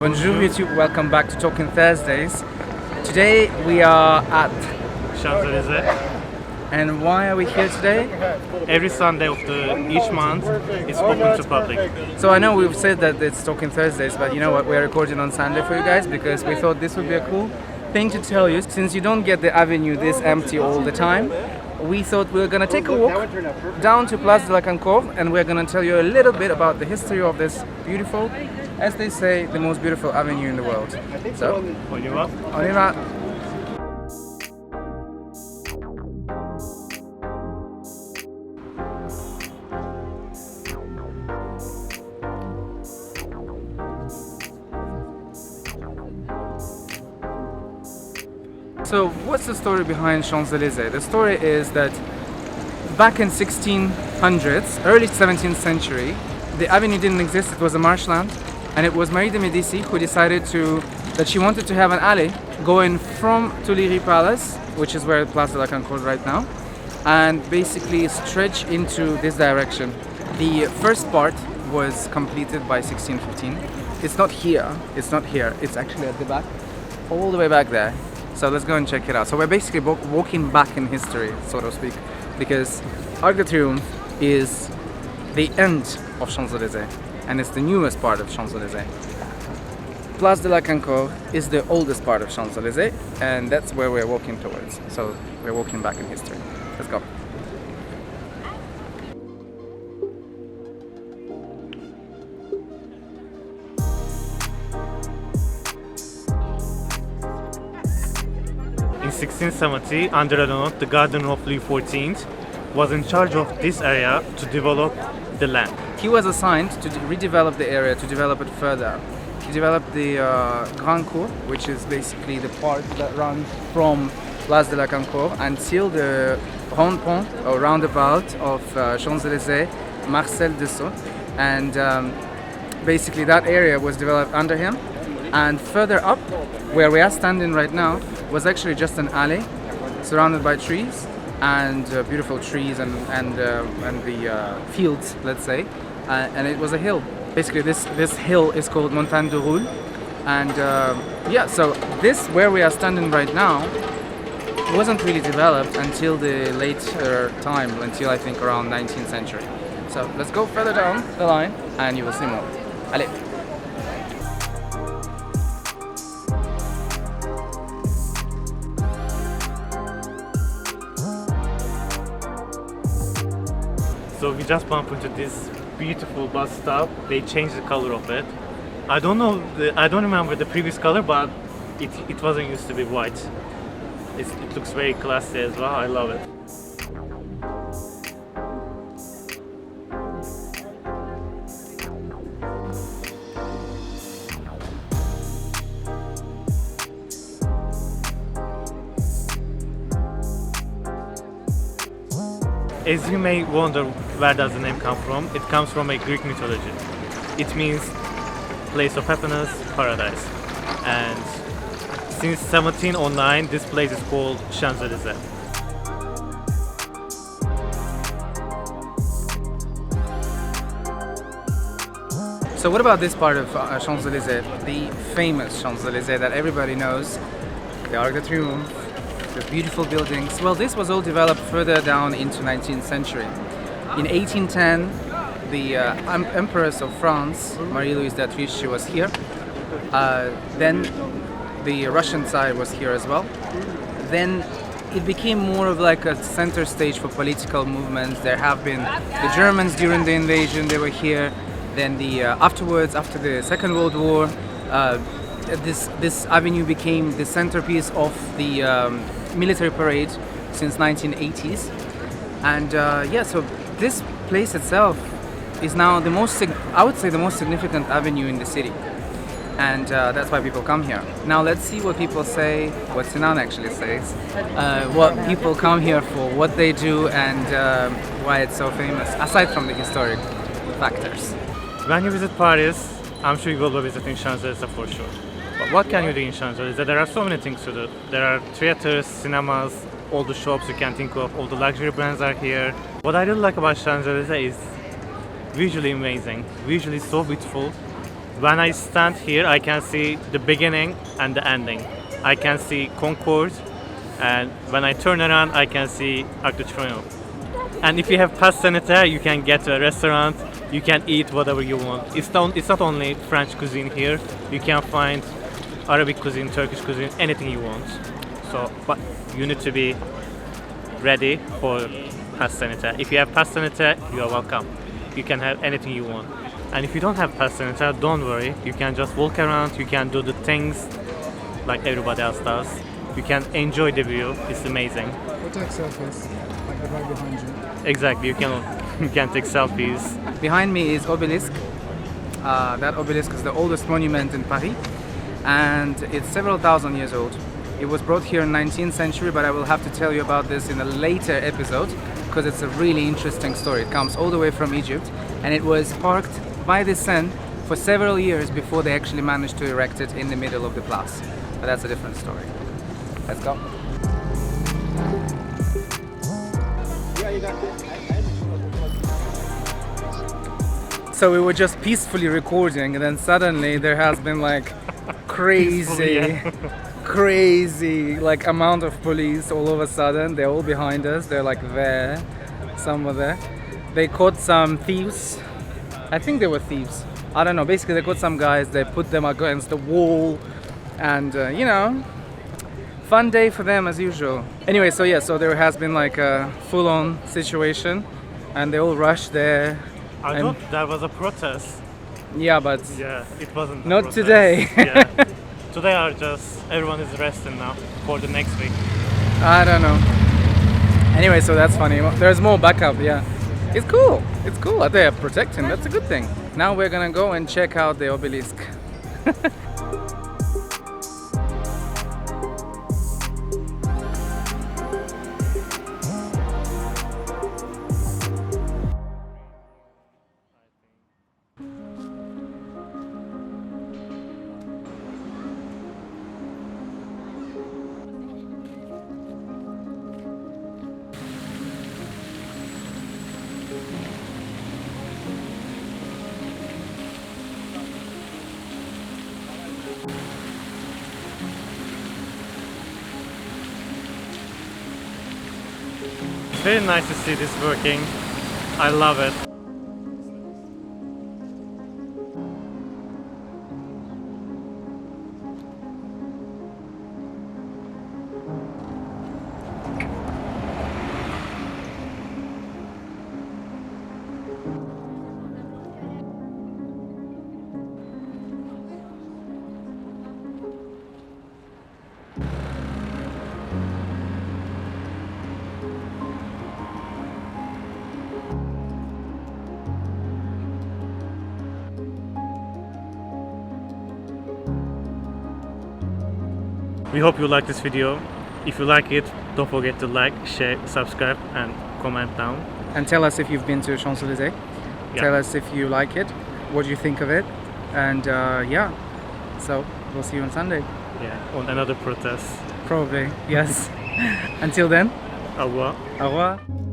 Bonjour YouTube, welcome back to Talking Thursdays. Today we are at CHAMPS-ÉLYSÉES. And why are we here today? Every Sunday of each month is open to public. So I know we've said that it's Talking Thursdays, but you know what, we're recording on Sunday for you guys because we thought this would be a cool thing to tell you. Since you don't get the avenue this empty all the time, we thought we were going to take a walk down to Place de la Concorde and we're going to tell you a little bit about the history of this beautiful, as they say, the most beautiful avenue in the world. So, On y va? on y va. So what's the story behind Champs-Élysées? The story is that back in 1600s, early 17th century, the avenue didn't exist, it was a marshland, and it was Marie de Medici who decided that she wanted to have an alley going from Tuileries Palace, which is where Place de la Concorde right now, and basically stretch into this direction. The first part was completed by 1615. It's not here, it's actually at the back, all the way back there. So let's go and check it out. So we're basically walking back in history, so to speak, because Arc de Triomphe is the end of Champs-Élysées, and it's the newest part of Champs-Élysées. Place de la Concorde is the oldest part of Champs-Élysées, and that's where we're walking towards. So we're walking back in history. Let's go. In 1670, André Renaud, the gardener of Louis XIV, was in charge of this area to develop the land. He was assigned to redevelop the area, to develop it further. He developed the Grand Cour, which is basically the part that runs from Place de la Concorde until the Rond Pont, or roundabout of Champs-Élysées, Marcel Dessau. And basically that area was developed under him. And further up, where we are standing right now, was actually just an alley surrounded by trees and beautiful trees and the fields, let's say, and it was a hill. Basically, this hill is called Montagne de Roule, and yeah, so this where we are standing right now wasn't really developed until the later time, until I think around 19th century. So let's go further down the line, and you will see more. Allez. So we just bumped into this beautiful bus stop. They changed the color of it. I don't remember the previous color, but it wasn't used to be white. It looks very classy as well. I love it. As you may wonder, where does the name come from? It comes from a Greek mythology. It means place of happiness, paradise. And since 1709, this place is called Champs-Élysées. So what about this part of Champs-Élysées, the famous Champs-Élysées that everybody knows, the Arc de Triomphe, the beautiful buildings? Well, this was all developed further down into 19th century. In 1810, the Empress of France, Marie-Louise d'Autriche, she was here. Then the Russian side was here as well. Then it became more of like a center stage for political movements. There have been the Germans during the invasion, they were here. Then afterwards, after the Second World War, this avenue became the centerpiece of the military parade since 1980s. And yeah, so this place itself is now the most, I would say, the most significant avenue in the city. And that's why people come here. Now let's see what people say, what Sinan actually says, what people come here for, what they do, and why it's so famous, aside from the historic factors. When you visit Paris, I'm sure you will be visiting Champs-Élysées for sure. But what can you do in Champs-Élysées? There are so many things to do. There are theaters, cinemas, all the shops you can think of, all the luxury brands are here. What I really like about Champs-Élysées is visually amazing, visually so beautiful. When I stand here, I can see the beginning and the ending. I can see Concourse, and when I turn around, I can see Arc de Triomphe. And if you have pass sanitaire, you can get to a restaurant, you can eat whatever you want. It's not only French cuisine here, you can find Arabic cuisine, Turkish cuisine, anything you want. So, but you need to be ready for pass sanitaire. If you have pass sanitaire, you are welcome. You can have anything you want. And if you don't have pass sanitaire, don't worry. You can just walk around, you can do the things like everybody else does. You can enjoy the view, it's amazing. We'll take selfies, like the right behind you. Exactly, you can take selfies. Behind me is Obelisk. That obelisk is the oldest monument in Paris, and it's several thousand years old. It was brought here in 19th century, but I will have to tell you about this in a later episode because it's a really interesting story. It comes all the way from Egypt, and it was parked by the Seine for several years before they actually managed to erect it in the middle of the place. But that's a different story. Let's go. So we were just peacefully recording, and then suddenly there has been like crazy like amount of police all of a sudden. They're all behind us. They're like there, some were there. They caught some thieves. I think they were thieves. I don't know. Basically, they caught some guys. They put them against the wall, and you know, fun day for them as usual. Anyway, so yeah, so there has been like a full-on situation, and they all rushed there. I thought that was a protest. Yeah, but Yeah, it wasn't. not protest. today. Yeah. Today are just everyone is resting now for the next week. I don't know. Anyway, so that's funny. There's more backup. Yeah, it's cool. It's cool. They are protecting. That's a good thing. Now we're gonna go and check out the obelisk. Very nice to see this working. I love it. We hope you like this video. If you like it, don't forget to like, share, subscribe and comment down. And tell us if you've been to Champs-Élysées. Yeah. Tell us if you like it, what do you think of it, and yeah, so we'll see you on Sunday. Yeah, on another protest. Probably, yes. Until then, Au revoir. au revoir.